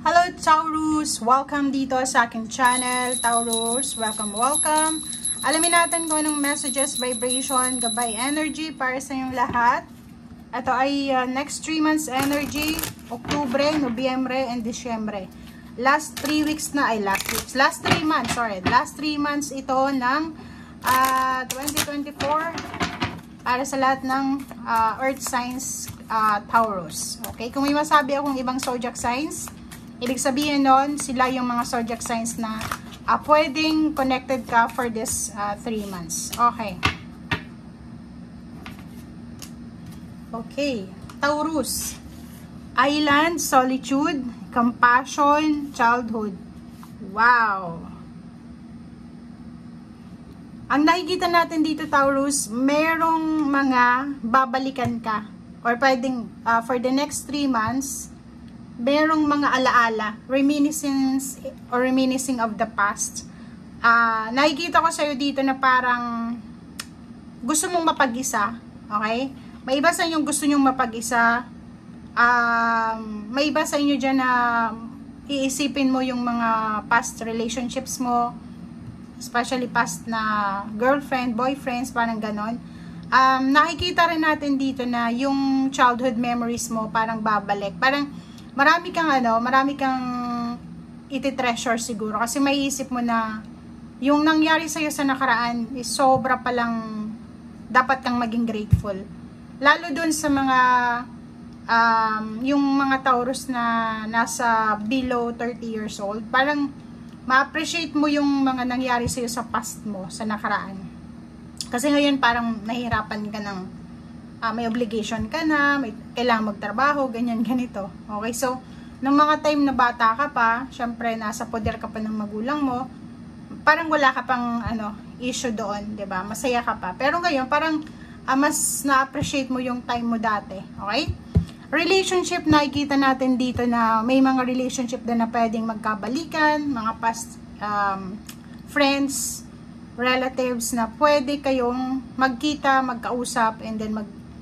Hello Taurus! Welcome dito sa aking channel. Taurus, welcome. Alamin natin kung anong messages, vibration, gabay energy para sa inyong lahat. Ito ay next 3 months energy, Oktubre, Nobyembre, and Disyembre. Last 3 months ito ng 2024 para sa lahat ng earth signs Taurus. Okay, kung may masabi akong ibang zodiac signs, ibig sabihin nun, sila yung mga zodiac signs na pwedeng connected ka for this 3 months. Okay. Okay. Taurus. Island, solitude, compassion, childhood. Wow. Ang nakikita natin dito, Taurus, merong mga babalikan ka. Or pwedeng, for the next 3 months, merong mga alaala, reminiscence or reminiscing of the past. Nakikita ko sa'yo dito na parang gusto mong mapag-isa, okay? May iba sa inyong gusto nyong mapag-isa, may iba sa inyo dyan na iisipin mo yung mga past relationships mo, especially past na girlfriend, boyfriends, parang ganon. Nakikita rin natin dito na yung childhood memories mo parang babalik, parang marami kang iti-treasure siguro kasi maiisip mo na yung nangyari sa'yo sa nakaraan is sobra palang dapat kang maging grateful. Lalo dun sa mga yung mga Taurus na nasa below 30 years old, parang ma-appreciate mo yung mga nangyari sa'yo sa past mo, sa nakaraan. Kasi ngayon parang nahihirapan ka ng may obligation ka na, may kailangan magtrabaho, ganito. Okay, so, nung mga time na bata ka pa, syempre, nasa poder ka pa ng magulang mo, parang wala ka pang, issue doon, 'di ba? Masaya ka pa. Pero ngayon, parang, mas na-appreciate mo yung time mo dati, okay? Relationship, nakikita natin dito na may mga relationship din na pwedeng magkabalikan, mga past, friends, relatives na pwede kayong magkita, magkausap, and then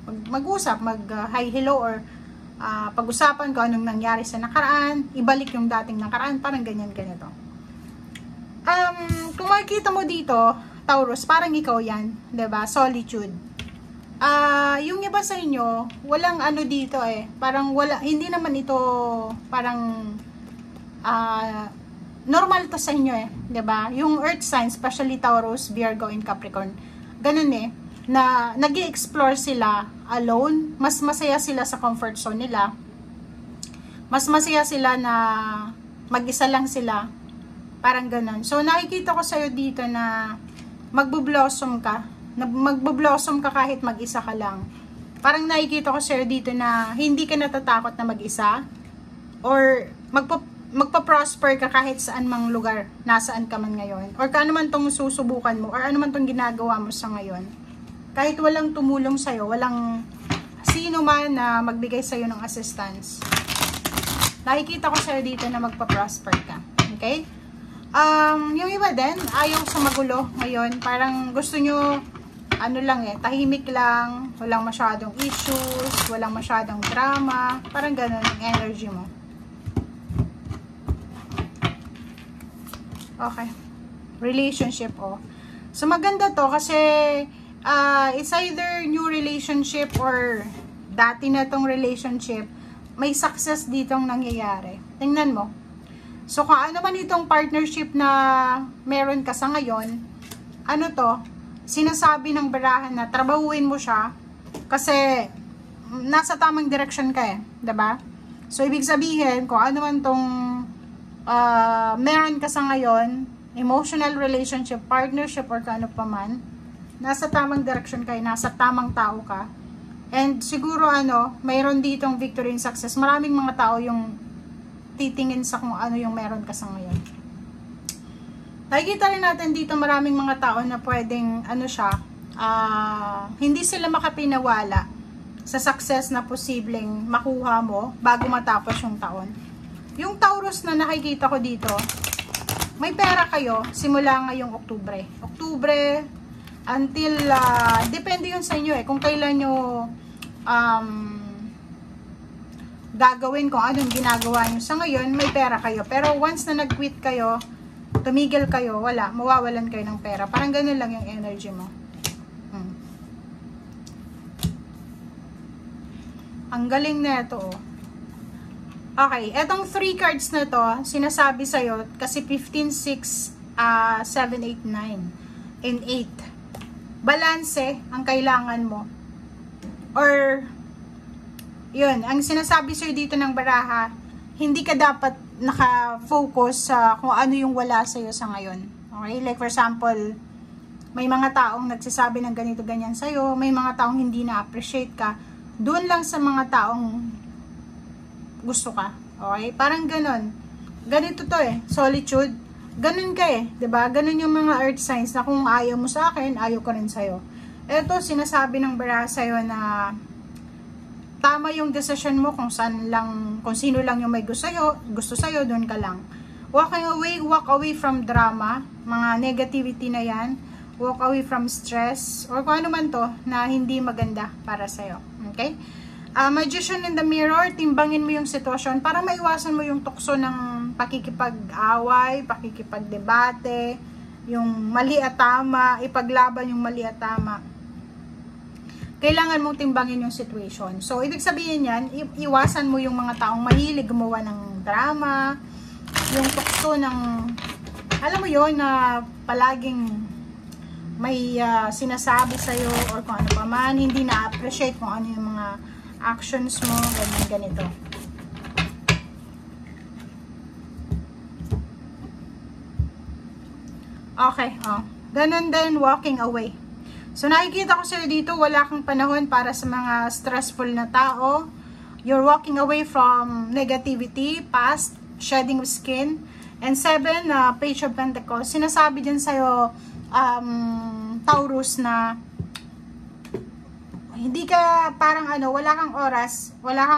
mag-usap, hi, hello, or pag-usapan kung anong nangyari sa nakaraan, ibalik yung dating nakaraan, parang ganito. Kung makikita mo dito, Taurus, parang ikaw yan, 'di ba? Solitude. Yung iba sa inyo, walang dito parang wala, hindi naman ito parang normal to sa inyo 'di ba? Yung earth signs, especially Taurus, Virgo, and Capricorn, ganun na nag-i-explore sila alone, mas masaya sila sa comfort zone nila, mas masaya sila na mag-isa lang sila, parang ganun. So nakikita ko sa'yo dito na magbo-blossom ka kahit mag-isa ka lang. Parang nakikita ko sa'yo dito na hindi ka natatakot na mag-isa, or magpa-prosper ka kahit saan mang lugar, nasaan ka man ngayon, or kung ano man tong susubukan mo, or ano man tong ginagawa mo sa ngayon. Kahit walang tumulong sa'yo, walang sino man na magbigay sa'yo ng assistance, nakikita ko sa'yo dito na magpa-prosper ka. Okay? Yung iba din, ayaw sa magulo ngayon. Parang gusto nyo, tahimik lang, walang masyadong issues, walang masyadong drama, parang ganun ang energy mo. Okay. Relationship, So maganda to kasi it's either new relationship or dati na tong relationship, may success ditong nangyayari. Tingnan mo. So, kung ano man itong partnership na meron ka sa ngayon, sinasabi ng barahan na trabahuin mo siya kasi nasa tamang direction ka diba? So, ibig sabihin, kung ano man tong meron ka sa ngayon, emotional relationship, partnership, or kano pa man, nasa tamang direction kayo, nasa tamang tao ka. And siguro mayroon ditong victory and success. Maraming mga tao yung titingin sa kung ano yung meron ka sa ngayon. Nakikita rin natin dito maraming mga tao na pwedeng hindi sila makapinawala sa success na posibleng makuha mo bago matapos yung taon. Yung Taurus na nakikita ko dito, may pera kayo simula ngayong Oktubre until, depende yun sa inyo kung kailan nyo gagawin kung anong ginagawa nyo sa ngayon, may pera kayo. Pero once na nag-quit kayo, tumigil kayo, wala, mawawalan kayo ng pera. Parang ganun lang yung energy mo. Ang galing na ito, oh. Okay, etong 3 cards na to, sinasabi sa'yo, kasi 15, 6, 7, 8, 9, and 8. Balanse ang kailangan mo. Or, yun, ang sinasabi sa'yo dito ng baraha, hindi ka dapat naka-focus sa kung ano yung wala sa'yo sa ngayon. Okay, like for example, may mga taong nagsasabi ng ganito, ganyan sa'yo, may mga taong hindi na-appreciate ka, doon lang sa mga taong gusto ka. Okay? Parang ganon. Ganito to eh. Solitude. Ganon ka eh. 'Di ba? Ganon yung mga earth signs na kung ayaw mo sa akin, ayaw ko rin sa'yo. Ito, sinasabi ng baraha sa'yo na tama yung decision mo kung saan lang, kung sino lang yung may gusto sa'yo, doon ka lang. Walk away from drama, mga negativity na yan. Walk away from stress, or kung ano man to na hindi maganda para sa'yo. Okay? Magician in the mirror, timbangin mo yung sitwasyon para maiwasan mo yung tukso ng pakikipag-away, pakikipag-debate, yung mali at tama, ipaglaban yung mali at tama. Kailangan mong timbangin yung situation. So, ibig sabihin yan, iwasan mo yung mga taong mahilig gumawa ng drama, yung tukso ng, alam mo yun, na palaging may sinasabi sa'yo or kung ano pa man, hindi na-appreciate kung ano yung mga actions mo, ganito. Okay, ganun din, walking away. So, nakikita ko sila dito, wala kang panahon para sa mga stressful na tao. You're walking away from negativity, past, shedding of skin. And 7, Page of Pentacles. Sinasabi din sa'yo, Taurus, na hindi ka parang wala kang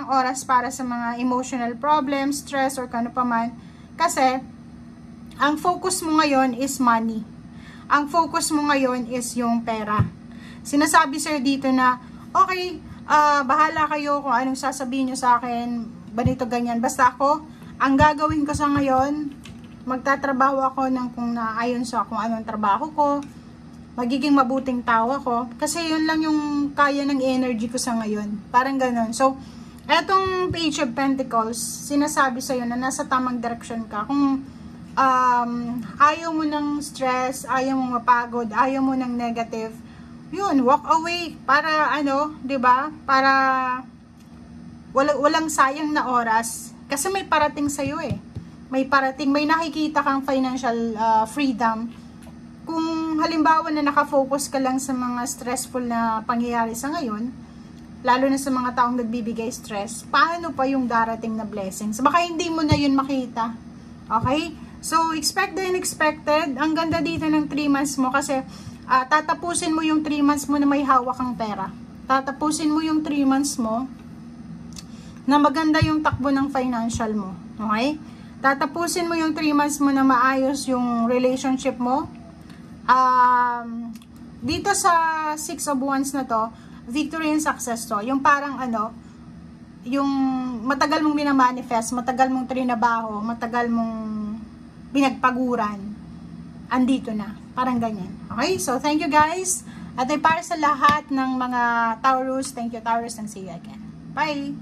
oras para sa mga emotional problems, stress, or kano pa man. Kasi, ang focus mo ngayon is money. Ang focus mo ngayon is yung pera. Sinasabi sir dito na, okay, bahala kayo kung anong sasabihin nyo sa akin, ganito, ganyan. Basta ako, ang gagawin ko sa ngayon, magtatrabaho ako ng kung naayon sa kung anong trabaho ko, magiging mabuting tao ako. Kasi yun lang yung kaya ng energy ko sa ngayon. Parang ganun. So, etong Page of Pentacles, sinasabi sa'yo na nasa tamang direction ka. Kung ayaw mo ng stress, ayaw mo mapagod, ayaw mo ng negative, yun, walk away. Para, 'di ba? Para walang sayang na oras. Kasi may parating sa'yo eh. May parating, may nakikita kang financial freedom. Kung halimbawa na nakafocus ka lang sa mga stressful na pangyayari sa ngayon, lalo na sa mga taong nagbibigay stress, paano pa yung darating na blessings? Baka hindi mo na yun makita. Okay? So, expect the unexpected. Ang ganda dito ng 3 months mo kasi tatapusin mo yung 3 months mo na may hawak kang pera. Tatapusin mo yung 3 months mo na maganda yung takbo ng financial mo. Okay? Tatapusin mo yung 3 months mo na maayos yung relationship mo. Dito sa 6 of Wands na to, victory and success to. Yung parang yung matagal mong minamanifest, matagal mong trinabaho, matagal mong pinagpaguran, andito na. Parang ganyan. Okay? So, thank you guys. At ay para sa lahat ng mga Taurus, thank you Taurus, and see you again. Bye!